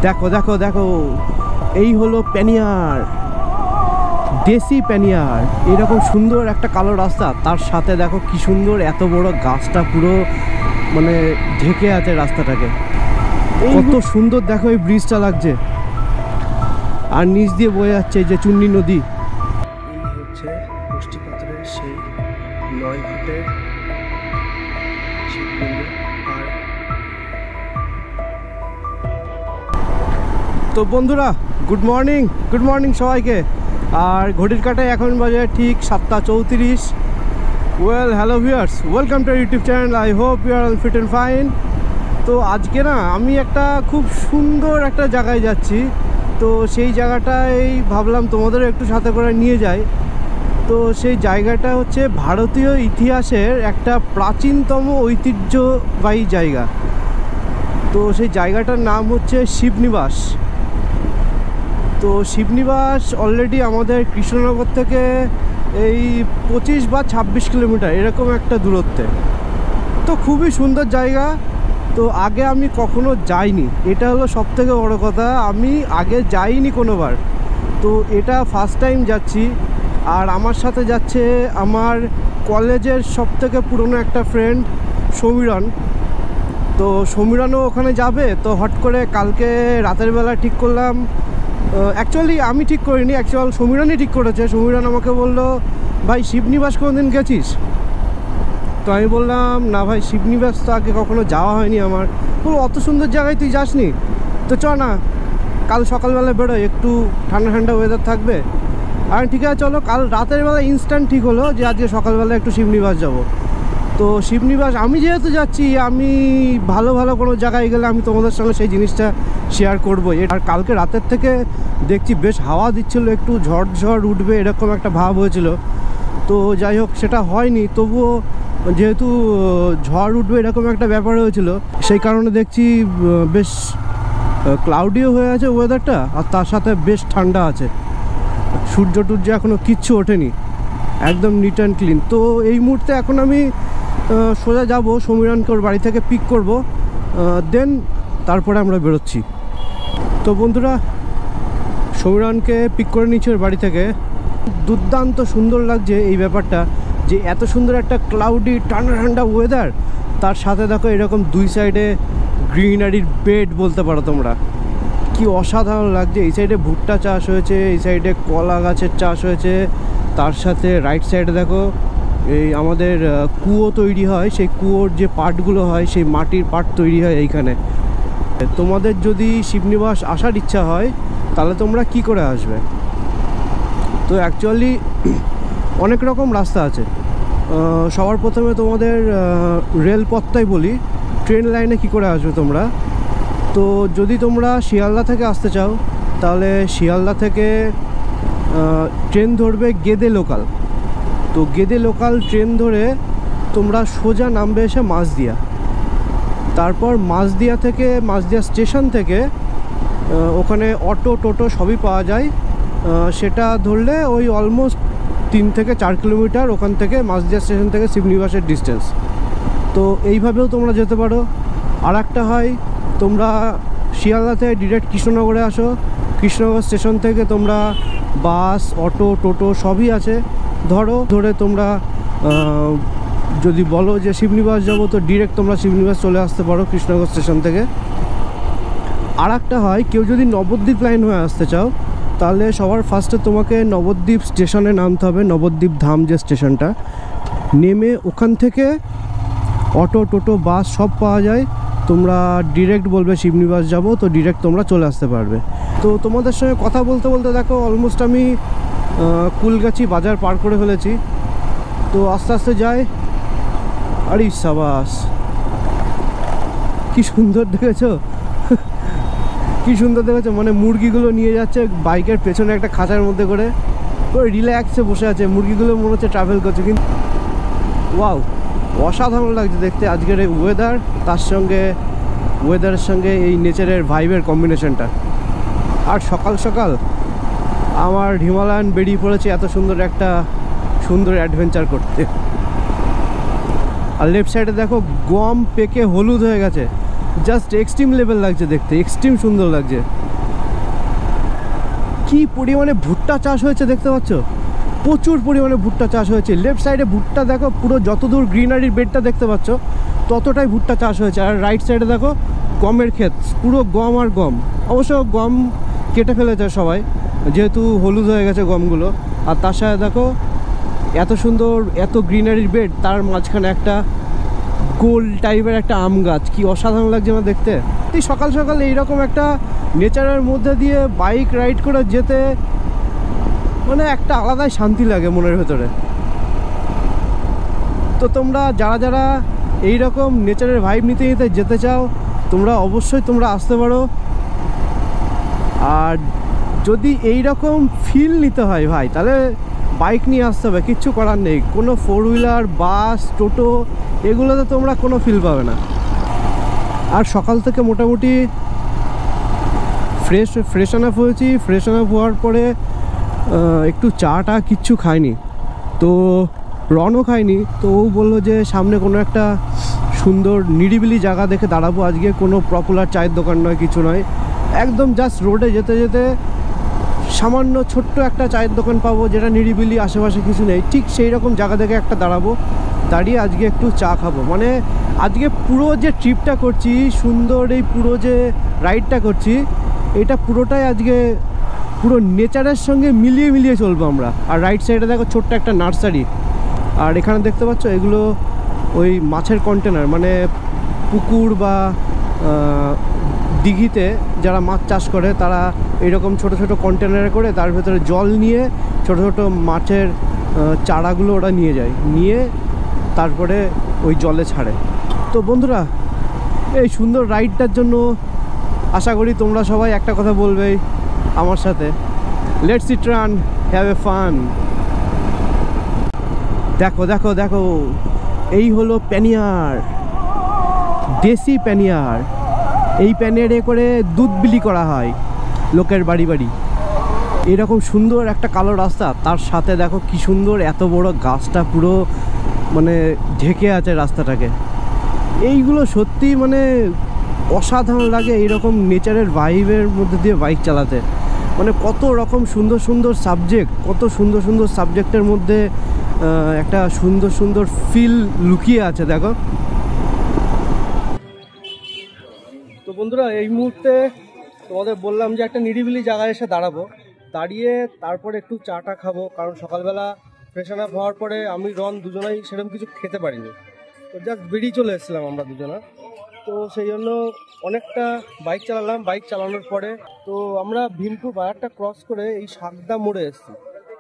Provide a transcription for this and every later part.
দেখো দেখো দেখো, এই হলো প্যানিয়ার, দেশি প্যানিয়ার। এরকম সুন্দর একটা কালো রাস্তা, তার সাথে দেখো কি সুন্দর এত বড় গাছটা পুরো মানে ঢেকে আছে রাস্তাটাকে। কত সুন্দর দেখো এই ব্রিজটা লাগছে, আর নিচ দিয়ে বয়ে যাচ্ছে এই যে চুন্নি নদী। এই হচ্ছে কুষ্টি পাথরের সেই 9 ফুটের শিবলিঙ্গ। আর তো বন্ধুরা, গুড মর্নিং সবাইকে। আর ঘড়ির কাটায় এখন বাজে ঠিক 7:34। Hello viewers, welcome to YouTube channel. I hope you are all fit and fine. তো আজকে না আমি একটা খুব সুন্দর একটা জায়গায় যাচ্ছি। তো সেই জায়গাটায় ভাবলাম তোমাদেরও একটু সাথে করে নিয়ে যাই। তো সেই জায়গাটা হচ্ছে ভারতীয় ইতিহাসের একটা প্রাচীনতম ঐতিহ্যবাহী জায়গা। তো সেই জায়গাটার নাম হচ্ছে শিবনিবাস। তো শিবনিবাস অলরেডি আমাদের কৃষ্ণনগর থেকে এই 25 বা 26 কিলোমিটার এরকম একটা দূরত্বে। তো খুবই সুন্দর জায়গা। তো আগে আমি কখনো যাইনি, এটা হলো সবথেকে বড় কথা। আমি আগে যাইনি কোনোবার, তো এটা ফার্স্ট টাইম যাচ্ছি। আর আমার সাথে যাচ্ছে আমার কলেজের সবথেকে পুরনো একটা ফ্রেন্ড সমীরণ। তো সমীরণও ওখানে যাবে। তো হট করে কালকে রাতের বেলা ঠিক করলাম, অ্যাকচুয়ালি আমি ঠিক করিনি, সমীরণই ঠিক করেছে। সমীরণ আমাকে বললো, ভাই শিবনিবাস কোনোদিন গেছিস? তো আমি বললাম, না ভাই শিবনিবাস তো আগে কখনো যাওয়া হয়নি আমার। বলো অত সুন্দর জায়গায় তুই যাসনি? তো চ না, কাল সকালবেলা বেরোয়, একটু ঠান্ডা ঠান্ডা ওয়েদার থাকবে। আর ঠিক আছে চলো। কাল রাতের বেলা ইনস্ট্যান্ট ঠিক হলো যে আজকে সকালবেলা একটু শিবনিবাস যাব। তো শিবনিবাস আমি যেহেতু যাচ্ছি, আমি ভালো কোনো জায়গায় গেলে আমি তোমাদের সঙ্গে সেই জিনিসটা শেয়ার করবো। আর কালকে রাতের থেকে দেখছি বেশ হাওয়া দিচ্ছিলো, একটু ঝড় উঠবে এরকম একটা ভাব হয়েছিল। তো যাই হোক, সেটা হয়নি। তবুও যেহেতু ঝড় উঠবে এরকম একটা ব্যাপার হয়েছিল, সেই কারণে দেখছি বেশ ক্লাউডিও হয়ে আছে ওয়েদারটা, আর তার সাথে বেশ ঠান্ডা আছে। সূর্য এখনও কিচ্ছু ওঠেনি, একদম নিট অ্যান্ড ক্লিন। তো এই মুহূর্তে এখন আমি সোজা যাব সমীরণকে ওর বাড়ি থেকে পিক করব, দেন তারপরে আমরা বেরোচ্ছি। তো বন্ধুরা, সমীরণকে পিক করে নিচ্ছি ওর বাড়ি থেকে। দুর্দান্ত সুন্দর লাগছে এই ব্যাপারটা, যে এত সুন্দর একটা ক্লাউডি ঠান্ডা ওয়েদার, তার সাথে দেখো এরকম দুই সাইডে গ্রিনারির বেড বলতে পারো তোমরা। কি অসাধারণ লাগছে। এই সাইডে ভুট্টা চাষ হয়েছে, এই সাইডে কলা গাছের চাষ হয়েছে, তার সাথে রাইট সাইডে দেখো এই আমাদের কুয়ো তৈরি হয়। সেই কুয়োর যে পার্টগুলো হয়, সেই মাটির পার্ট তৈরি হয় এইখানে। তোমাদের যদি শিবনিবাস আসার ইচ্ছা হয় তাহলে তোমরা কি করে আসবে? তো অ্যাকচুয়ালি অনেক রকম রাস্তা আছে। সবার প্রথমে তোমাদের রেলপথটাই বলি, ট্রেন লাইনে কি করে আসবে তোমরা। তো যদি তোমরা শিয়ালদা থেকে আসতে চাও তাহলে শিয়ালদা থেকে ট্রেন ধরবে গেদে লোকাল। তো গেদে লোকাল ট্রেন ধরে তোমরা সোজা নামবে এসে মাঝদিয়া। তারপর মাঝদিয়া স্টেশন থেকে ওখানে অটো টোটো সবই পাওয়া যায়। সেটা ধরলে ওই অলমোস্ট 3 থেকে 4 কিলোমিটার ওখান থেকে মাঝদিয়া স্টেশন থেকে শিবনিবাসের ডিস্টেন্স। তো এইভাবেও তোমরা যেতে পারো। আর একটা হয়, তোমরা শিয়ালদা থেকে ডিরেক্ট কৃষ্ণনগরে আসো। কৃষ্ণনগর স্টেশন থেকে তোমরা বাস, অটো, টোটো সবই আছে। ধরে তোমরা যদি বলো যে শিবনিবাস যাবো, তো ডিরেক্ট তোমরা শিবনিবাস চলে আসতে পারো কৃষ্ণনগর স্টেশন থেকে। আর একটা হয়, কেউ যদি নবদ্বীপ লাইন হয়ে আসতে চাও তাহলে সবার ফার্স্টে তোমাকে নবদ্বীপ স্টেশনে নামতে হবে, নবদ্বীপ ধাম যে স্টেশনটা। নেমে ওখান থেকে অটো, টোটো, বাস সব পাওয়া যায়। তোমরা ডিরেক্ট বলবে শিবনিবাস যাব, তো ডিরেক্ট তোমরা চলে আসতে পারবে। তো তোমাদের সঙ্গে কথা বলতে দেখো অলমোস্ট আমি কুলগাছি বাজার পার করে ফেলেছি। তো আস্তে আস্তে যাই। আরে সাবাস, কি সুন্দর দেখেছো? কি সুন্দর দেখেছো? মানে মুরগিগুলো নিয়ে যাচ্ছে বাইকের পেছনে একটা খাঁচার মধ্যে করে, ওই রিল্যাক্সে বসে আছে। মুরগিগুলো মনে হচ্ছে ট্রাভেল করছে। কিন্তু ওয়াও, অসাধারণ লাগছে দেখতে আজকের এই ওয়েদার, তার সঙ্গে ওয়েদারের সঙ্গে এই নেচারের ভাইবের কম্বিনেশনটা। আর সকাল সকাল আমার হিমালয়ান বেরিয়ে পড়েছে এত সুন্দর একটা অ্যাডভেঞ্চার করতে। আর লেফট সাইডে দেখো গম পেকে হলুদ হয়ে গেছে। জাস্ট এক্সট্রিম লেভেল লাগছে দেখতে, এক্সট্রিম সুন্দর লাগছে। কি পরিমাণে ভুট্টা চাষ হয়েছে দেখতে পাচ্ছ, প্রচুর পরিমাণে ভুট্টা চাষ হয়েছে। লেফট সাইডে ভুট্টা দেখো, পুরো যতদূর গ্রিনারির বেডটা দেখতে পাচ্ছ ততটাই ভুট্টা চাষ হয়েছে। আর রাইট সাইডে দেখো গমের ক্ষেত, পুরো গম আর গম। অবশ্য গম কেটে ফেলেছে সবাই, যেহেতু হলুদ হয়ে গেছে গমগুলো। আর তার সাথে দেখো এত সুন্দর, এত গ্রিনারির বেড, তার মাঝখানে একটা গোল টাইপের একটা আম গাছ। কি অসাধারণ লাগছে আমার দেখতে। এই সকাল সকাল এইরকম একটা নেচারের মধ্যে দিয়ে বাইক রাইড করে যেতে মানে একটা আলাদাই শান্তি লাগে মনের ভেতরে। তো তোমরা যারা যারা এইরকম নেচারের ভাইব নিতে নিতে যেতে চাও, তোমরা অবশ্যই তোমরা আসতে পারো। আর যদি এইরকম ফিল নিতে হয় ভাই, তাহলে বাইক নিয়ে আসতে হবে, কিচ্ছু করার নেই। কোনো 4 হুইলার, বাস, টোটো এগুলোতে তোমরা কোনো ফিল পাবে না। আর সকাল থেকে মোটামুটি ফ্রেশন আপ হয়েছি। ফ্রেশন আপ হওয়ার পরে একটু চাটা কিচ্ছু খাইনি, তো রনও খাইনি। তো ও বললো যে সামনে কোনো একটা সুন্দর নিরিবিলি জায়গা দেখে দাঁড়াবো আজকে। কোনো পপুলার চায়ের দোকান নয়, কিছু নয়, একদম জাস্ট রোডে যেতে যেতে সামান্য ছোট্ট একটা চায়ের দোকান পাবো, যেটা নিরিবিলি, আশেপাশে কিছু নেই। ঠিক সেই রকম জায়গা দেখে একটা দাঁড়াবো, দাঁড়িয়ে আজকে একটু চা খাবো। মানে আজকে পুরো যে ট্রিপটা করছি, সুন্দর এই পুরো যে রাইডটা করছি, এটা পুরোটাই আজকে পুরো নেচারের সঙ্গে মিলিয়ে মিলিয়ে চলবো আমরা। আর রাইট সাইডে দেখো ছোট্ট একটা নার্সারি। আর এখানে দেখতে পাচ্ছ এগুলো ওই মাছের কন্টেনার, মানে পুকুর বা দিঘিতে যারা মাছ চাষ করে তারা এইরকম ছোট ছোট কন্টেনারে করে তার ভেতরে জল নিয়ে ছোট ছোট মাছের চারাগুলো ওরা নিয়ে যায়, নিয়ে তারপরে ওই জলে ছাড়ে। তো বন্ধুরা, এই সুন্দর রাইডটার জন্য আশা করি তোমরা সবাই একটা কথা বলবেই আমার সাথে, let's eat run, have a fun. দেখো দেখো দেখো, এই হলো প্যানিয়ার, দেশি প্যানিয়ার। এই প্যানিয়ারে করে দুধ বিলি করা হয় লোকের বাড়ি বাড়ি। এরকম সুন্দর একটা কালো রাস্তা, তার সাথে দেখো কি সুন্দর এত বড় গাছটা পুরো মানে ঢেকে আছে রাস্তাটাকে। এইগুলো সত্যি মানে অসাধারণ লাগে এইরকম নেচারের ভাইবের মধ্যে দিয়ে বাইক চালাতে। মানে কত রকম সুন্দর সুন্দর সাবজেক্ট, কত সুন্দর সুন্দর সাবজেক্টের মধ্যে একটা সুন্দর সুন্দর ফিল লুকিয়ে আছে দেখো। তো বন্ধুরা, এই মুহূর্তে তোমাদের বললাম যে একটা নিরিবিলি জায়গায় এসে দাঁড়াবো, দাঁড়িয়ে তারপরে একটু চাটা খাবো। কারণ সকালবেলা ফ্রেশন আপ হওয়ার পরে আমি রন দুজনাই সেরকম কিছু খেতে পারিনি, তো জাস্ট বেরিয়ে চলে এসেছিলাম আমরা দুজনা। তো সেই জন্য অনেকটা বাইক চালালাম। বাইক চালানোর পরে তো আমরা ভীমপুর বাজারটা ক্রস করে এই সাকদা মোড়ে এসেছি।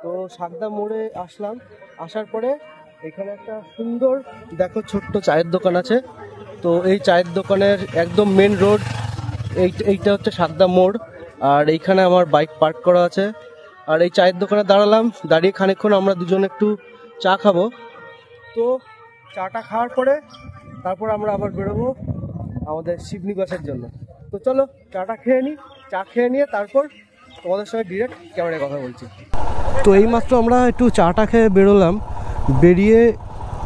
তো সাকদা মোড়ে আসলাম, আসার পরে এখানে একটা সুন্দর দেখো ছোট্ট চায়ের দোকান আছে। তো এই চায়ের দোকানের একদম মেন রোড এইটা হচ্ছে সাকদা মোড়। আর এইখানে আমার বাইক পার্ক করা আছে। আর এই চায়ের দোকানে দাঁড়ালাম, দাঁড়িয়ে খানিকক্ষণ আমরা দুজন একটু চা খাবো। তো চাটা খাওয়ার পরে তারপর আমরা আবার বেরোবো আমাদের শিবনিবাসের জন্য। তো চলো চাটা খেয়ে নিই, চা খেয়ে নিয়ে তারপর তোমাদের সঙ্গে ডিরেক্ট ক্যামেরায় কথা বলছি। তো এইমাত্র আমরা একটু চাটা খেয়ে বেরোলাম, বেরিয়ে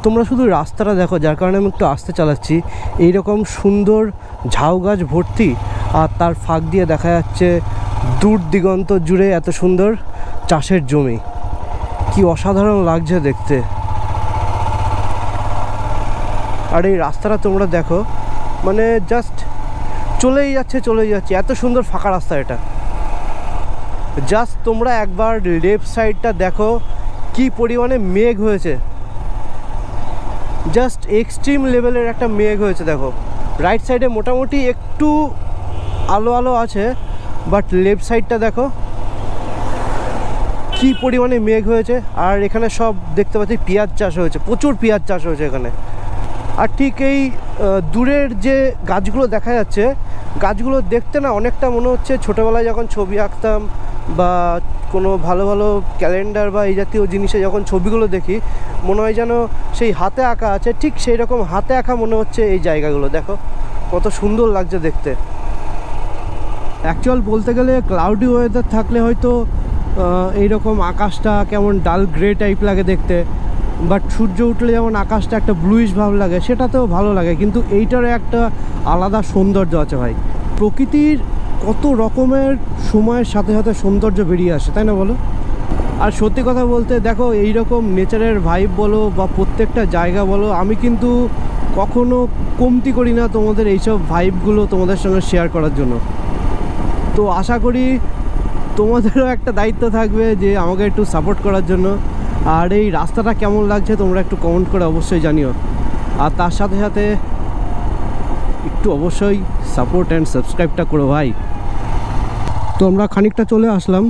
তোমরা শুধু রাস্তাটা দেখো, যার কারণে আমি একটু আস্তে চালাচ্ছি। এইরকম সুন্দর ঝাউ গাছ ভর্তি, আর তার ফাঁক দিয়ে দেখা যাচ্ছে দূর দিগন্ত জুড়ে এত সুন্দর চাষের জমি। কি অসাধারণ লাগছে দেখতে। আর এই রাস্তাটা তোমরা দেখো, মানে জাস্ট চলেই যাচ্ছে, এত সুন্দর ফাঁকা রাস্তা এটা। জাস্ট তোমরা একবার লেফট সাইডটা দেখো কি পরিমাণে মেঘ হয়েছে, জাস্ট এক্সট্রিম লেভেলের একটা মেঘ হয়েছে দেখো। রাইট সাইডে মোটামুটি একটু আলো আলো আছে, বাট লেফট সাইডটা দেখো কি পরিমাণে মেঘ হয়েছে। আর এখানে সব দেখতে পাচ্ছি পেঁয়াজ চাষ হয়েছে, প্রচুর পেঁয়াজ চাষ হয়েছে এখানে। আর ঠিক এই দূরের যে গাছগুলো দেখা যাচ্ছে, গাছগুলো দেখতে না অনেকটা মনে হচ্ছে ছোটোবেলায় যখন ছবি আঁকতাম বা কোনো ভালো ভালো ক্যালেন্ডার বা এই জাতীয় জিনিসে যখন ছবিগুলো দেখি, মনে হয় যেন সেই হাতে আঁকা আছে, ঠিক সেই রকম হাতে আঁকা মনে হচ্ছে এই জায়গাগুলো। দেখো কত সুন্দর লাগছে দেখতে। অ্যাকচুয়াল বলতে গেলে ক্লাউডি ওয়েদার থাকলে হয়তো এইরকম আকাশটা কেমন ডাল গ্রে টাইপ লাগে দেখতে, বাট সূর্য উঠলে যেমন আকাশটা একটা ব্লুইশ ভাব লাগে, সেটাতেও ভালো লাগে। কিন্তু এইটারও একটা আলাদা সৌন্দর্য আছে ভাই। প্রকৃতির কত রকমের সময়ের সাথে সাথে সৌন্দর্য বেরিয়ে আসে, তাই না বলো? আর সত্যি কথা বলতে দেখো, এই রকম নেচারের ভাইব বলো বা প্রত্যেকটা জায়গা বলো, আমি কিন্তু কখনো কমতি করি না তোমাদের এইসব ভাইবগুলো তোমাদের সঙ্গে শেয়ার করার জন্য। তো আশা করি তোমাদেরও একটা দায়িত্ব থাকবে যে আমাকে একটু সাপোর্ট করার জন্য। আর এই রাস্তাটা কেমন লাগছে তোমরা একটু কমেন্ট করে অবশ্যই জানিও। আর তার সাথে সাথে একটু অবশ্যই সাপোর্ট অ্যান্ড সাবস্ক্রাইবটা করো ভাই। তো আমরা খানিকটা চলে আসলাম।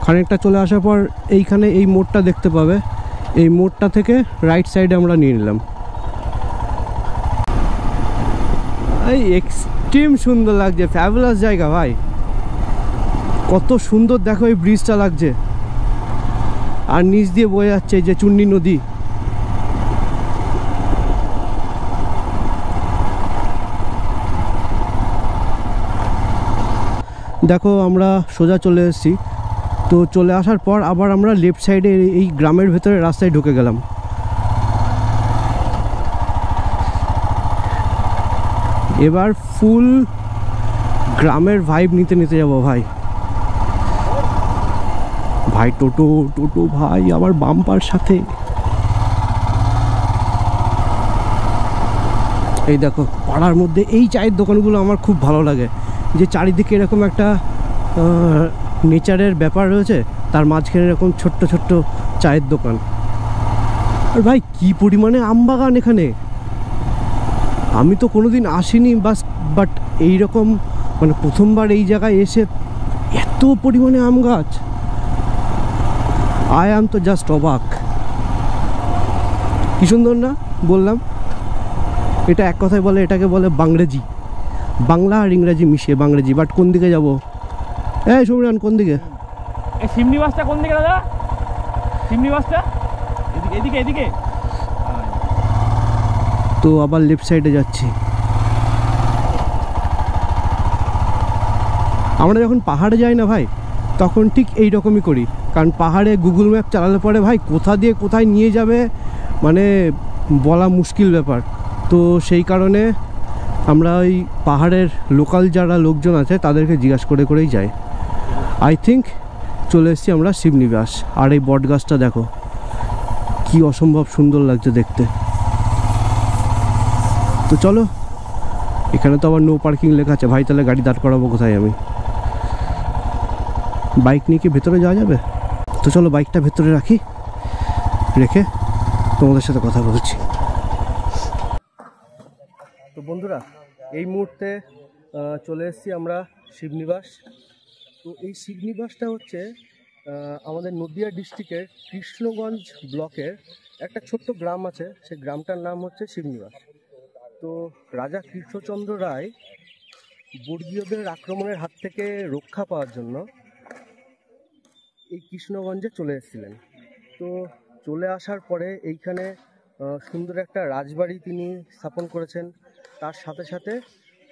খানিকটা চলে আসার পর এইখানে এই মোড়টা দেখতে পাবে, এই মোড়টা থেকে রাইট সাইডে আমরা নিয়ে নিলাম। এই এক্সট্রিম সুন্দর লাগছে, ফ্যাবুলাস জায়গা ভাই। কত সুন্দর দেখো এই ব্রিজটা লাগছে, আর নিচ দিয়ে বয়ে যাচ্ছে যে চুন্নি নদী। দেখো আমরা সোজা চলে এসেছি। তো চলে আসার পর আবার আমরা লেফট সাইডে এই গ্রামের ভেতরে রাস্তায় ঢুকে গেলাম। এবার ফুল গ্রামের ভাইব নিতে নিতে যাবো ভাই। ভাই টোটো টোটো ভাই আমার বাম্পার সাথে। এই দেখো পাড়ার মধ্যে এই চায়ের দোকানগুলো আমার খুব ভালো লাগে, যে চারিদিকে এরকম একটা নেচারের ব্যাপার রয়েছে, তার মাঝখানে এরকম ছোট্ট ছোট্ট চায়ের দোকান। আর ভাই কি পরিমাণে আম বাগান এখানে, আমি তো কোনোদিন আসিনি বাট এইরকম মানে প্রথমবার এই জায়গায় এসে এত পরিমাণে আম গাছ, আই আম তো জাস্ট অবাক। কি সুন্দর না বললাম? এটা এক কথায় বলে, এটাকে বলে বাংরেজি, বাংলা আর ইংরেজি মিশিয়ে বাংরেজি। বাট কোন দিকে যাবো? এই সমীরণ কোন দিকে? এই সিমনি বাসটা কোন দিকে দাদা? সিমনি বাসটা এদিকে এদিকে। তো আবার লেফট সাইডে যাচ্ছি। আমরা যখন পাহাড়ে যাই না ভাই, তখন ঠিক এই রকমই করি। কারণ পাহাড়ে গুগল ম্যাপ চালালে পরে ভাই কোথা দিয়ে কোথায় নিয়ে যাবে মানে বলা মুশকিল ব্যাপার। তো সেই কারণে আমরা ওই পাহাড়ের লোকাল যারা লোকজন আছে তাদেরকে জিজ্ঞাসা করে করেই যাই। আই থিঙ্ক চলে এসেছি আমরা শিবনিবাস। আর এই বট গাছটা দেখো কি অসম্ভব সুন্দর লাগছে দেখতে। তো চলো, এখানে তো আবার নো পার্কিং লেখা আছে ভাই, তাহলে গাড়ি দাঁড় করাবো কোথায় আমি? বাইক নিয়ে কি ভেতরে যাওয়া যাবে? তো চলো বাইকটা ভেতরে রাখি, রেখে তোমাদের সাথে কথা বলছি। তো বন্ধুরা এই মুহূর্তে চলে এসেছি আমরা শিবনিবাস। তো এই শিবনিবাসটা হচ্ছে আমাদের নদিয়া ডিস্ট্রিক্টের কৃষ্ণগঞ্জ ব্লকের একটা ছোট্ট গ্রাম আছে, সেই গ্রামটার নাম হচ্ছে শিবনিবাস। তো রাজা কৃষ্ণচন্দ্র রায় বর্গীয়দের আক্রমণের হাত থেকে রক্ষা পাওয়ার জন্য এই কৃষ্ণগঞ্জে চলে এসেছিলেন। তো চলে আসার পরে এইখানে সুন্দর একটা রাজবাড়ি তিনি স্থাপন করেছেন, তার সাথে সাথে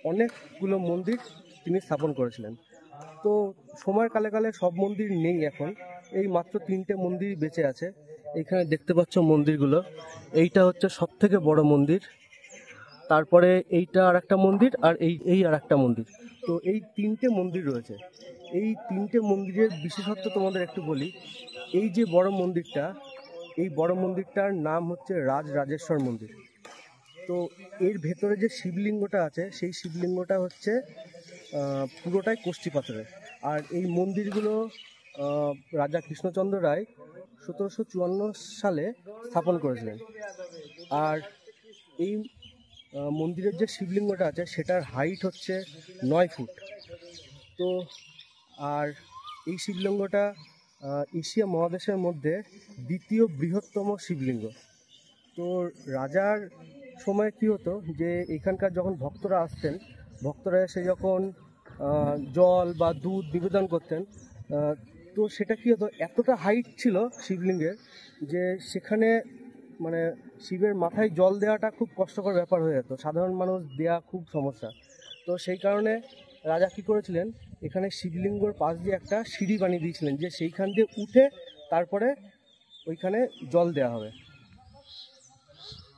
অনেকগুলো মন্দির তিনি স্থাপন করেছিলেন। তো সময়ের কালে কালে সব মন্দির নেই, এখন এই মাত্র 3টে মন্দির বেঁচে আছে। এইখানে দেখতে পাচ্ছ মন্দিরগুলো, এইটা হচ্ছে সব থেকে বড় মন্দির, তারপরে এইটা আর একটা মন্দির, আর এই আর একটা মন্দির। তো এই 3টে মন্দির রয়েছে। এই 3টে মন্দিরের বিশেষত্ব তোমাদের একটু বলি। এই যে বড় মন্দিরটা, এই বড় মন্দিরটার নাম হচ্ছে রাজরাজেশ্বর মন্দির। তো এর ভেতরে যে শিবলিঙ্গটা আছে, সেই শিবলিঙ্গটা হচ্ছে পুরোটাই কষ্টি পাথরের। আর এই মন্দিরগুলো রাজা কৃষ্ণচন্দ্র রায় 1754 সালে স্থাপন করেছিলেন। আর এই মন্দিরের যে শিবলিঙ্গটা আছে সেটার হাইট হচ্ছে 9 ফুট। তো আর এই শিবলিঙ্গটা এশিয়া মহাদেশের মধ্যে দ্বিতীয় বৃহত্তম শিবলিঙ্গ। তো রাজার সময় কী হতো যে এখানকার যখন ভক্তরা আসতেন, ভক্তরা এসে যখন জল বা দুধ নিবেদন করতেন, তো সেটা কী হতো, এতটা হাইট ছিল শিবলিঙ্গের যে সেখানে মানে শিবের মাথায় জল দেওয়াটা খুব কষ্টকর ব্যাপার হয়ে যেত, সাধারণ মানুষ দেওয়া খুব সমস্যা। তো সেই কারণে রাজা কী করেছিলেন, এখানে শিবলিঙ্গর পাশ দিয়ে একটা সিঁড়ি বানিয়ে দিয়েছিলেন, যে সেইখান দিয়ে উঠে তারপরে ওইখানে জল দেওয়া হবে।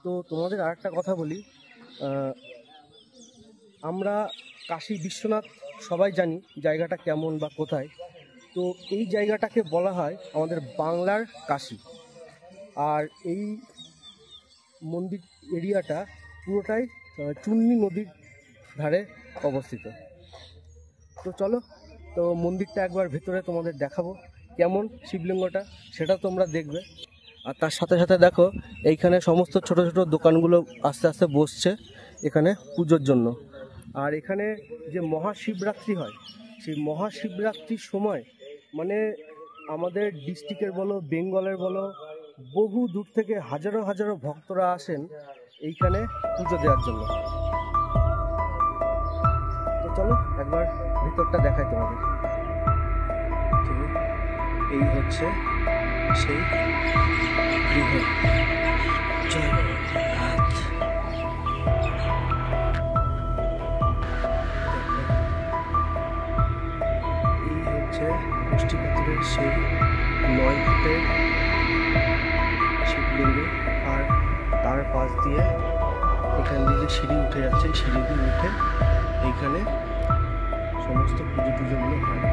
তো তোমাদের আর একটা কথা বলি, আমরা কাশী বিশ্বনাথ সবাই জানি জায়গাটা কেমন বা কোথায়। তো এই জায়গাটাকে বলা হয় আমাদের বাংলার কাশী। আর এই মন্দির এরিয়াটা পুরোটাই চুন্নি নদীর ধারে অবস্থিত। তো চলো, তো মন্দিরটা একবার ভেতরে তোমাদের দেখাবো কেমন শিবলিঙ্গটা, সেটা তোমরা দেখবে। আর তার সাথে সাথে দেখো এইখানে সমস্ত ছোট ছোট দোকানগুলো আস্তে আস্তে বসছে এখানে পুজোর জন্য। আর এখানে যে মহাশিবরাত্রি হয়, সেই মহাশিবরাত্রির সময় মানে আমাদের ডিস্ট্রিক্টের বলো, বেঙ্গলের বলো, বহু দূর থেকে হাজারো হাজারো ভক্তরা আসেন এইখানে পুজো দেওয়ার জন্য। তো চলো একবার ভিতরটা দেখাই তোমাদের। এই হচ্ছে সেই গৃহ। এই হচ্ছে কুষ্টি পাথরের সেই 9 ফুটের শিবলিঙ্গ। আর তার পাশ দিয়ে এখান দিয়ে যে সিঁড়ি উঠে যাচ্ছে, সিঁড়ি দিয়ে উঠে এইখানে সমস্ত পুজো টুজোগুলো হয়।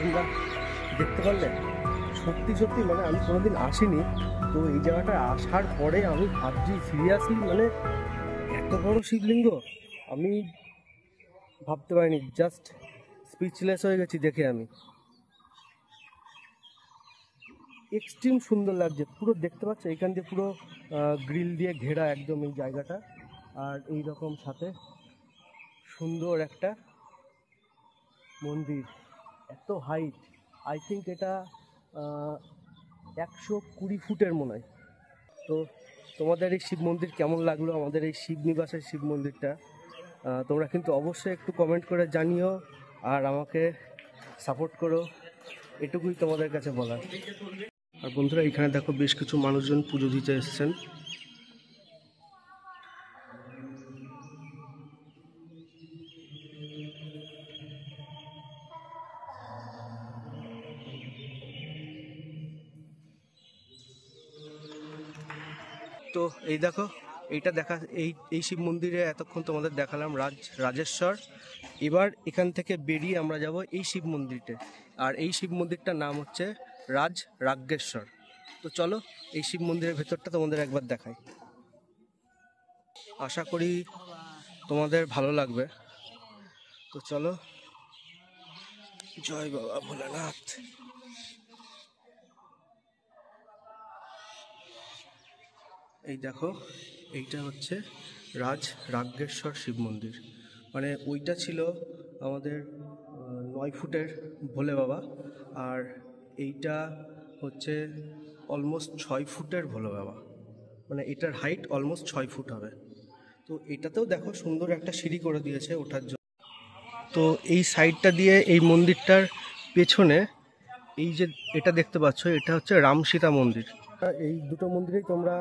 তোমরা দেখতে পারলে সত্যি সত্যি মানে আমি কোনোদিন আসিনি, তো এই জায়গাটা আসার পরে আমি ভাবছি সিরিয়াসলি মানে এত বড় শিবলিঙ্গ আমি ভাবতে পারিনি। জাস্ট স্পিচলেস হয়ে গেছি দেখে। আমি এক্সট্রিম সুন্দর লাগছে, পুরো দেখতে পাচ্ছ এখান দিয়ে পুরো গ্রিল দিয়ে ঘেরা একদম এই জায়গাটা। আর এই রকম সাথে সুন্দর একটা মন্দির, এত হাইট, আই থিঙ্ক এটা 120 ফুটের মনে হয়। তো তোমাদের এই শিব মন্দির কেমন লাগলো, আমাদের এই শিবনিবাসের শিব মন্দিরটা, তোমরা কিন্তু অবশ্যই একটু কমেন্ট করে জানিও আর আমাকে সাপোর্ট করো, এটুকুই তোমাদের কাছে বলার। আর বন্ধুরা এখানে দেখো বেশ কিছু মানুষজন পুজো দিতে এসেছেন। তো এই দেখো এইটা দেখা, এই শিব মন্দিরে এতক্ষণ তোমাদের দেখালাম রাজেশ্বর। এবার এখান থেকে বেরিয়ে আমরা যাব এই শিব মন্দিরটা। আর এই শিব মন্দিরটার নাম হচ্ছে রাজ্ঞেশ্বর। তো চলো এই শিব মন্দিরের ভেতরটা তোমাদের একবার দেখাই। আশা করি তোমাদের ভালো লাগবে। তো চলো, জয় বাবা ভোলানাথ। এই দেখো এইটা হচ্ছে রাজ্ঞেশ্বর শিব মন্দির। মানে ওইটা ছিল আমাদের 9 ফুটের ভোলে বাবা, আর এইটা হচ্ছে অলমোস্ট 6 ফুটের ভোলে বাবা। মানে এটার হাইট অলমোস্ট 6 ফুট হবে। তো এটাতেও দেখো সুন্দর একটা সিঁড়ি করে দিয়েছে ওঠার জন্য। তো এই সাইডটা দিয়ে এই মন্দিরটার পেছনে এই যে এটা দেখতে পাচ্ছ, এটা হচ্ছে রাম সীতা মন্দির। এই দুটো মন্দিরেই তোমরা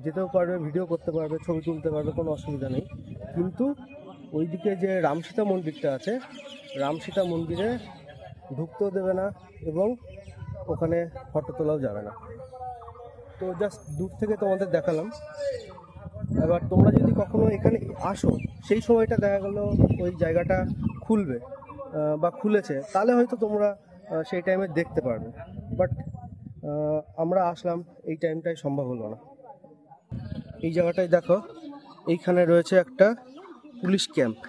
যেতেও পারবে, ভিডিও করতে পারবে, ছবি তুলতে পারবে, কোনো অসুবিধা নেই। কিন্তু ওইদিকে যে রাম সীতা মন্দিরটা আছে, রাম সীতা মন্দিরে ঢুকতেও দেবে না এবং ওখানে ফটো তোলাও যাবে না। তো জাস্ট দূর থেকে তোমাদের দেখালাম। এবার তোমরা যদি কখনো এখানে আসো, সেই সময়টা দেখা গেল ওই জায়গাটা খুলবে বা খুলেছে, তাহলে হয়তো তোমরা সেই টাইমে দেখতে পারবে। বাট আমরা আসলাম এই টাইমটাই সম্ভব হলো না। এই জায়গাটায় দেখো এইখানে রয়েছে একটা পুলিশ ক্যাম্প,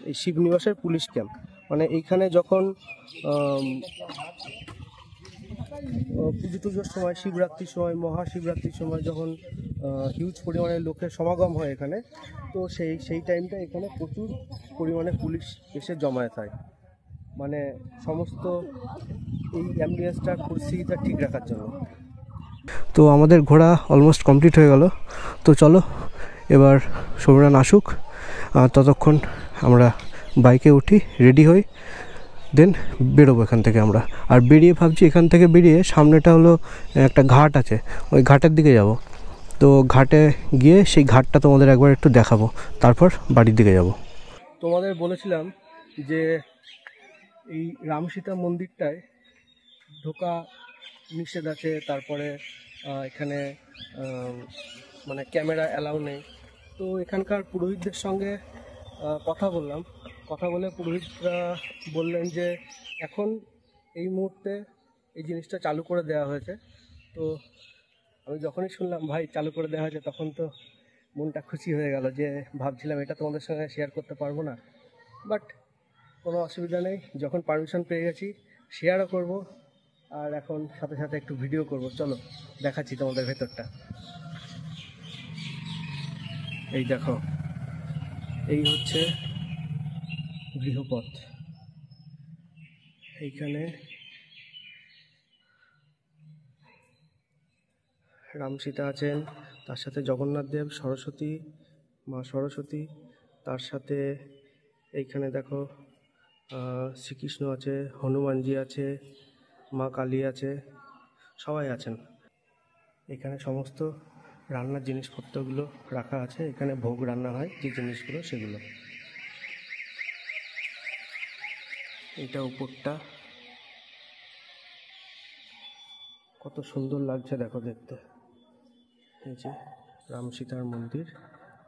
এই শিবনিবাসের পুলিশ ক্যাম্প। মানে এইখানে যখন পুজো টুজোর সময়, শিবরাত্রির সময়, মহাশিবরাত্রির সময় যখন হিউজ পরিমাণে লোকের সমাগম হয় এখানে, তো সেই টাইমটা এখানে প্রচুর পরিমাণে পুলিশ এসে জমায়েত হয়, মানে সমস্ত এই অ্যাম্বিয়েন্সটার পরিস্থিতিটা ঠিক রাখার জন্য। তো আমাদের ঘোরা অলমোস্ট কমপ্লিট হয়ে গেল। তো চলো এবার সমীরণ আসুক, ততক্ষণ আমরা বাইকে উঠি, রেডি হই, দেন বেরোবো এখান থেকে আমরা। আর বেরিয়ে ভাবছি এখান থেকে বেরিয়ে সামনেটা হলো একটা ঘাট আছে, ওই ঘাটের দিকে যাব। তো ঘাটে গিয়ে সেই ঘাটটা তোমাদের একবার একটু দেখাবো, তারপর বাড়ির দিকে যাব। তোমাদের বলেছিলাম যে এই রামসীতা মন্দিরটায় ঢোকা নিষেধ আছে, তারপরে এখানে মানে ক্যামেরা অ্যালাউ নেই। তো এখানকার পুরোহিতদের সঙ্গে কথা বললাম, কথা বলে পুরোহিতরা বললেন যে এখন এই মুহূর্তে এই জিনিসটা চালু করে দেওয়া হয়েছে। তো আমি যখনই শুনলাম ভাই চালু করে দেওয়া হয়েছে, তখন তো মনটা খুশি হয়ে গেল, যে ভাবছিলাম এটা তোমাদের সঙ্গে শেয়ার করতে পারবো না, বাট কোনো অসুবিধা নেই, যখন পারমিশন পেয়ে গেছি শেয়ারও করব, আর এখন সাথে সাথে একটু ভিডিও করব। চলো দেখাচ্ছি তোমাদের ভেতরটা। এই দেখো, এই হচ্ছে গৃহপথ। এইখানে রাম সীতা আছেন, তার সাথে জগন্নাথ দেব, সরস্বতী, মা সরস্বতী, তার সাথে এইখানে দেখো শ্রীকৃষ্ণ আছে, হনুমানজি আছে, মা কালী আছে, সবাই আছেন। এখানে সমস্ত রান্নার জিনিসপত্রগুলো রাখা আছে, এখানে ভোগ রান্না হয় যে জিনিসগুলো সেগুলো। এটা উপরটা কত সুন্দর লাগছে দেখো দেখতে। এই যে রাম সীতার মন্দির,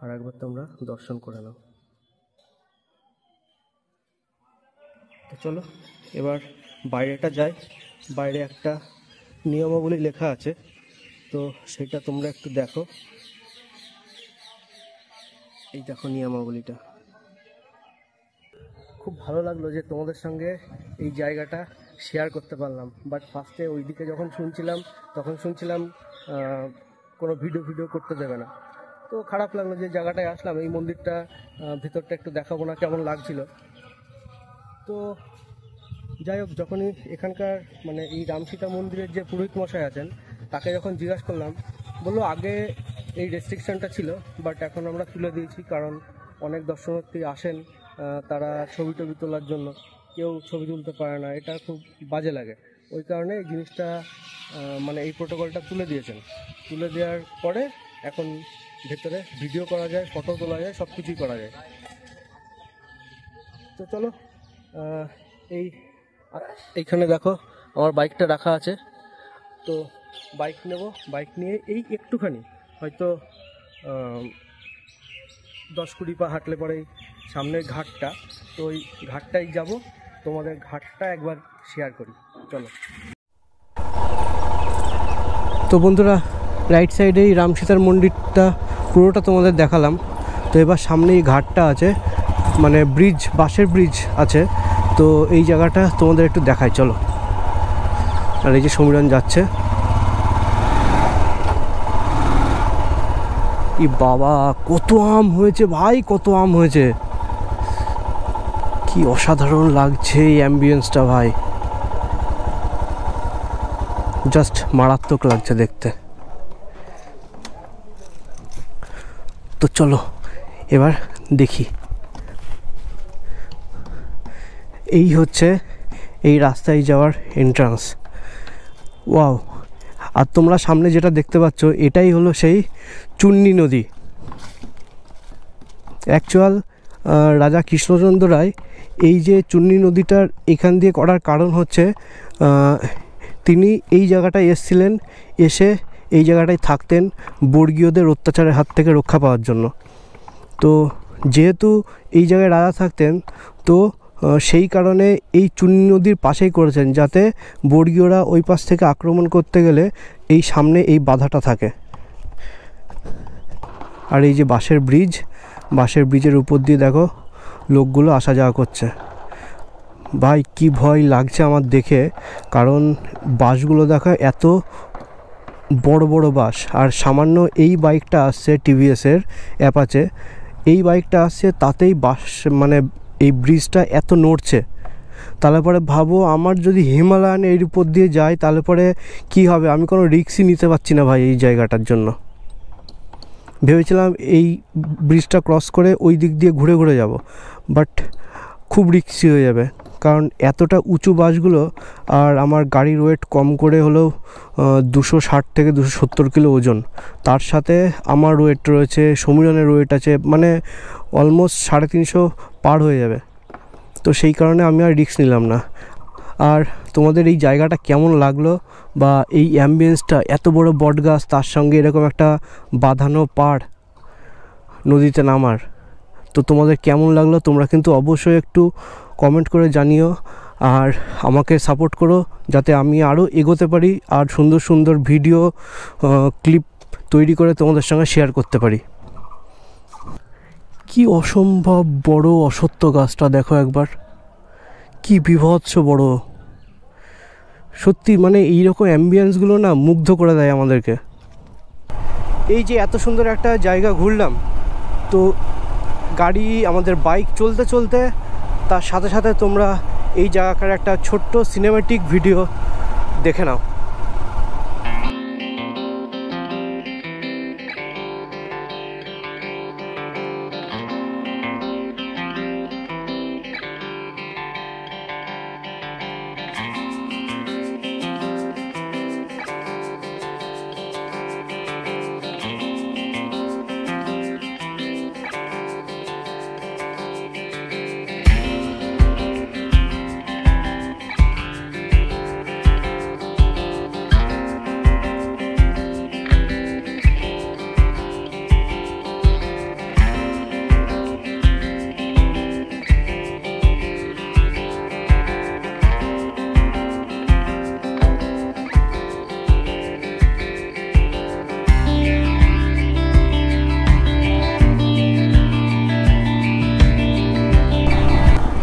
আর একবার তোমরা দর্শন করে নাও। তো চলো এবার বাইরেটা যাই। বাইরে একটা নিয়মাবলী লেখা আছে, তো সেটা তোমরা একটু দেখো। এই দেখো নিয়মাবলীটা, খুব ভালো লাগলো যে তোমাদের সঙ্গে এই জায়গাটা শেয়ার করতে পারলাম। বাট ফার্স্টে ওইদিকে যখন শুনছিলাম তখন শুনছিলাম কোনো ভিডিও করতে দেবে না, তো খারাপ লাগলো যে জায়গাটায় আসলাম, এই মন্দিরটা ভিতরটা একটু দেখাবো না কেমন লাগছিল। তো যাই হোক, যখনই এখানকার মানে এই রামসীতা মন্দিরের যে পুরোহিত মশাই আছেন তাকে যখন জিজ্ঞাসা করলাম, বললো আগে এই রেস্ট্রিকশনটা ছিল, বাট এখন আমরা তুলে দিয়েছি, কারণ অনেক দর্শনার্থী আসেন, তারা ছবি টবি তোলার জন্য, কেউ ছবি তুলতে পারে না, এটা খুব বাজে লাগে। ওই কারণে এই জিনিসটা মানে এই প্রোটোকলটা তুলে দিয়েছেন। তুলে দেওয়ার পরে এখন ভেতরে ভিডিও করা যায়, ফটো তোলা যায়, সব কিছুই করা যায়। তো চলো এইখানে দেখো আমার বাইকটা রাখা আছে, তো বাইক নেব, বাইক নিয়ে এই একটুখানি হয়তো 10-20 পা হাঁটলে পরেই সামনের ঘাটটা, তো ওই ঘাটটাই যাব, তোমাদের ঘাটটা একবার শেয়ার করি। চলো। তো বন্ধুরা, রাইট সাইডেই রাম সীতার মন্দিরটা পুরোটা তোমাদের দেখালাম। তো এবার সামনেই ঘাটটা আছে, মানে ব্রিজ, বাঁশের ব্রিজ আছে, তো এই জায়গাটা তোমাদের একটু দেখাই চলো। আর এই যে সমীরণ যাচ্ছে, ই বাবা কত আম হয়েছে ভাই, কত আম হয়েছে, কি অসাধারণ লাগছে এই অ্যাম্বিয়েন্সটা ভাই, জাস্ট মারাত্মক লাগছে দেখতে। তো চলো এবার দেখি। এই হচ্ছে এই রাস্তায় যাওয়ার এন্ট্রান্স। ওয়াও, আর তোমরা সামনে যেটা দেখতে পাচ্ছ এটাই হলো সেই চুন্নি নদী। অ্যাকচুয়াল রাজা কৃষ্ণচন্দ্র রায় এই যে চুন্নি নদীটার এখান দিয়ে করার কারণ হচ্ছে তিনি এই জায়গাটায় এসেছিলেন, এসে এই জায়গাটায় থাকতেন বর্গীয়দের অত্যাচারের হাত থেকে রক্ষা পাওয়ার জন্য। তো যেহেতু এই জায়গায় রাজা থাকতেন, তো সেই কারণে এই চুন্নি নদীর পাশেই করেছেন, যাতে বর্গীয়রা ওই পাশ থেকে আক্রমণ করতে গেলে এই সামনে এই বাধাটা থাকে। আর এই যে বাঁশের ব্রিজ, বাঁশের ব্রিজের উপর দিয়ে দেখো লোকগুলো আসা যাওয়া করছে, ভাই কি ভয় লাগছে আমার দেখে, কারণ বাসগুলো দেখা এত বড় বড় বাস, আর সামান্য এই বাইকটা আসছে টিভিএসের অ্যাপাচে, এই বাইকটা আসছে তাতেই বাস মানে এই ব্রিজটা এত নড়ছে। তাহলে পরে ভাবো আমার যদি হিমালয়ান এর উপর দিয়ে যায় তাহলে পরে কী হবে, আমি কোনো রিস্কই নিতে পারছি না ভাই এই জায়গাটার জন্য। ভেবেছিলাম এই ব্রিজটা ক্রস করে ওই দিক দিয়ে ঘুরে ঘুরে যাব, বাট খুব রিস্কি হয়ে যাবে, কারণ এতটা উঁচু বাসগুলো, আর আমার গাড়ির ওয়েট কম করে হলেও 260 থেকে 270 কিলো ওজন, তার সাথে আমার ওয়েট রয়েছে, সমীরনের ওয়েট আছে, মানে অলমোস্ট 350 পার হয়ে যাবে। তো সেই কারণে আমি আর রিস্ক নিলাম না। আর তোমাদের এই জায়গাটা কেমন লাগলো, বা এই অ্যাম্বিয়েন্সটা, এত বড় বট গাছ, তার সঙ্গে এরকম একটা বাঁধানো পাড় নদীতে নামার, তো তোমাদের কেমন লাগলো তোমরা কিন্তু অবশ্যই একটু কমেন্ট করে জানিও, আর আমাকে সাপোর্ট করো যাতে আমি আরও এগোতে পারি আর সুন্দর সুন্দর ভিডিও ক্লিপ তৈরি করে তোমাদের সঙ্গে শেয়ার করতে পারি। কি অসম্ভব বড় অশ্বত্থ গাছটা দেখো একবার, কি বীভৎস বড়, সত্যি মানে এইরকম অ্যাম্বিয়েন্সগুলো না মুগ্ধ করে দেয় আমাদেরকে। এই যে এত সুন্দর একটা জায়গা ঘুরলাম, তো গাড়ি আমাদের বাইক চলতে চলতে তার সাথে সাথে তোমরা এই জায়গাটার একটা ছোট্ট সিনেম্যাটিক ভিডিও দেখে নাও।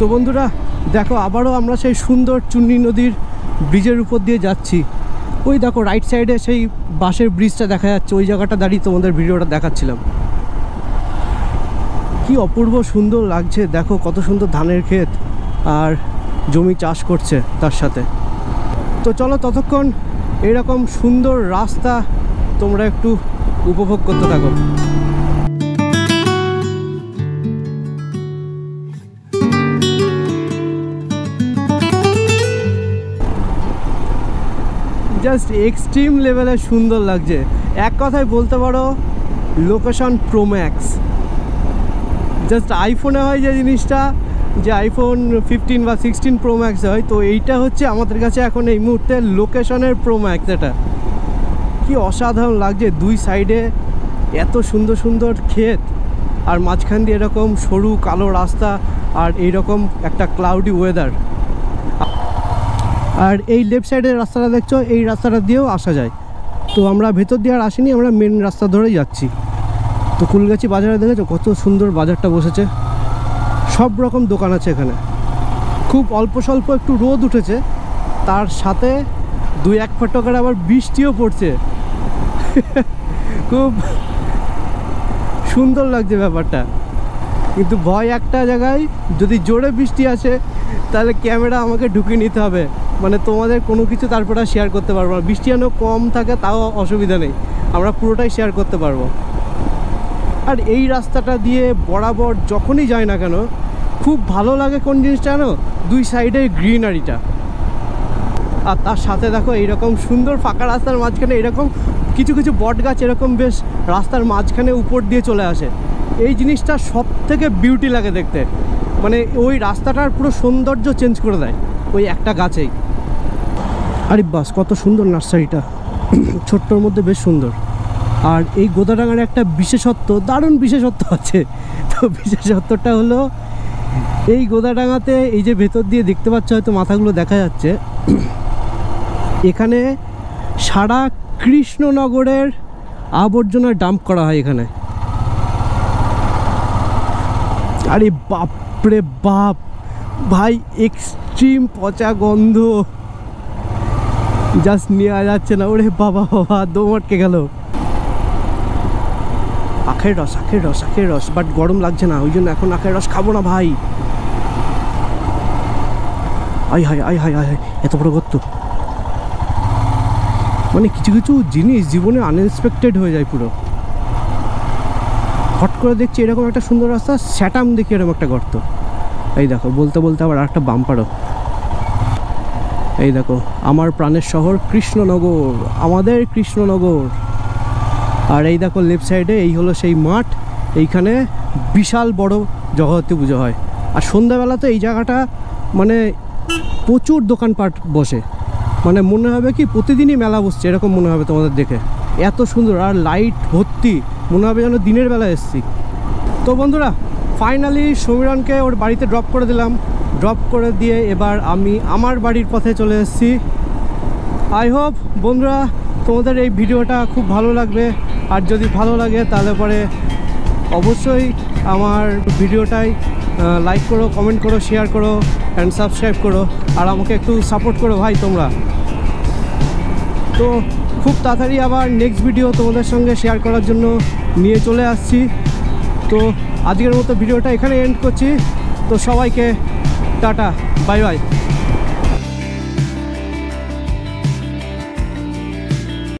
তো বন্ধুরা দেখো, আবারও আমরা সেই সুন্দর চুন্নি নদীর ব্রিজের উপর দিয়ে যাচ্ছি। ওই দেখো রাইট সাইডে সেই বাঁশের ব্রিজটা দেখা যাচ্ছে, ওই জায়গাটা দাঁড়িয়ে তোমাদের ভিডিওটা দেখাচ্ছিলাম। কি অপূর্ব সুন্দর লাগছে, দেখো কত সুন্দর ধানের ক্ষেত আর জমি চাষ করছে তার সাথে। তো চলো ততক্ষণ এরকম সুন্দর রাস্তা তোমরা একটু উপভোগ করতে থাকো। জাস্ট এক্সট্রিম লেভেলে সুন্দর লাগছে, এক কথায় বলতে পারো লোকেশন প্রো ম্যাক্স। জাস্ট আইফোনে হয় যে জিনিসটা, যে আইফোন 15 বা 16 প্রো ম্যাক্স হয়, তো এইটা হচ্ছে আমাদের কাছে এখন এই মুহূর্তে লোকেশনের প্রো ম্যাক্স। এটা কি অসাধারণ লাগছে, দুই সাইডে এত সুন্দর সুন্দর ক্ষেত, আর মাঝখান দিয়ে এরকম সরু কালো রাস্তা, আর এইরকম একটা ক্লাউডি ওয়েদার। আর এই লেফট সাইডের রাস্তাটা দেখছো, এই রাস্তাটা দিয়েও আসা যায়। তো আমরা ভেতর দিয়ে আর আসিনি, আমরা মেন রাস্তা ধরেই যাচ্ছি। তো কুলগাছি বাজারে দেখেছো কত সুন্দর বাজারটা বসেছে, সব রকম দোকান আছে এখানে। খুব অল্প স্বল্প একটু রোদ উঠেছে, তার সাথে 2-1 ফোঁটা করে আবার বৃষ্টিও পড়ছে। খুব সুন্দর লাগছে ব্যাপারটা, কিন্তু ভয় একটা জায়গায়, যদি জোরে বৃষ্টি আসে তাহলে ক্যামেরা আমাকে ঢুকিয়ে নিতে হবে, মানে তোমাদের কোনো কিছু তারপরে শেয়ার করতে পারবো না। বৃষ্টি যেন কম থাকে তাও অসুবিধা নেই, আমরা পুরোটাই শেয়ার করতে পারবো। আর এই রাস্তাটা দিয়ে বরাবর যখনই যাই না কেন খুব ভালো লাগে কোন জিনিসটা জানো, দুই সাইডের গ্রিনারিটা, আর তার সাথে দেখো এইরকম সুন্দর ফাঁকা রাস্তার মাঝখানে এরকম কিছু কিছু বট গাছ এরকম বেশ রাস্তার মাঝখানে উপর দিয়ে চলে আসে। এই জিনিসটা সব থেকে বিউটি লাগে দেখতে, মানে ওই রাস্তাটার পুরো সৌন্দর্য চেঞ্জ করে দেয় ওই একটা গাছেই। আরে বাস কত সুন্দর নার্সারিটা, ছোট্টর মধ্যে বেশ সুন্দর। আর এই গোদাডাঙ্গার একটা বিশেষত্ব, দারুণ বিশেষত্ব আছে। তো বিশেষত্বটা হলো এই গোদাডাঙ্গাতে, এই যে ভেতর দিয়ে দেখতে পাচ্ছ হয়তো মাথাগুলো দেখা যাচ্ছে, এখানে সারা কৃষ্ণনগরের আবর্জনা ডাম্প করা হয় এখানে। আরে বাপরে বাপ ভাই, এক্সট্রিম পচা গন্ধ, জাস্ট নেওয়া যাচ্ছে না। ওরে বাবা বাবা, দম আটকে গেল। আখের রস, আখের রস, আখের রস, বাট গরম লাগছে না, ওই জন্য এখন আখের রস খাবো না ভাই। আই হাই আই হাই আই হাই, এত বড় গর্ত। মানে কিছু কিছু জিনিস জীবনে আনএক্সপেক্টেড হয়ে যায় পুরো। হট করে দেখছি এরকম একটা সুন্দর রাস্তা, স্যাটাম দেখি এরকম একটা গর্ত। এই দেখো, বলতে বলতে আবার একটা বাম্পারও। এই দেখো, আমার প্রাণের শহর কৃষ্ণনগর, আমাদের কৃষ্ণনগর। আর এই দেখো লেফট সাইডে, এই হলো সেই মাঠ। এইখানে বিশাল বড় জগদ্ধাত্রী পুজো হয়। আর সন্ধ্যাবেলাতে এই জায়গাটা মানে প্রচুর দোকানপাট বসে, মানে মনে হবে কি প্রতিদিনই মেলা বসছে এরকম মনে হবে তোমাদের দেখে। এত সুন্দর, আর লাইট ভর্তি, মনে হবে যেন দিনের বেলা এসছি। তো বন্ধুরা, ফাইনালি সমীরণকে ওর বাড়িতে ড্রপ করে দিলাম। ড্রপ করে দিয়ে এবার আমি আমার বাড়ির পথে চলে এসেছি। আই হোপ বন্ধুরা তোমাদের এই ভিডিওটা খুব ভালো লাগবে। আর যদি ভালো লাগে তাহলে পরে অবশ্যই আমার ভিডিওটাই লাইক করো, কমেন্ট করো, শেয়ার করো অ্যান্ড সাবস্ক্রাইব করো। আর আমাকে একটু সাপোর্ট করো ভাই তোমরা। তো খুব তাড়াতাড়ি আবার নেক্সট ভিডিও তোমাদের সঙ্গে শেয়ার করার জন্য নিয়ে চলে আসছি। তো আজকের মতো ভিডিওটা এখানে এন্ড করছি। তো সবাইকে টাটা, বাই বাই।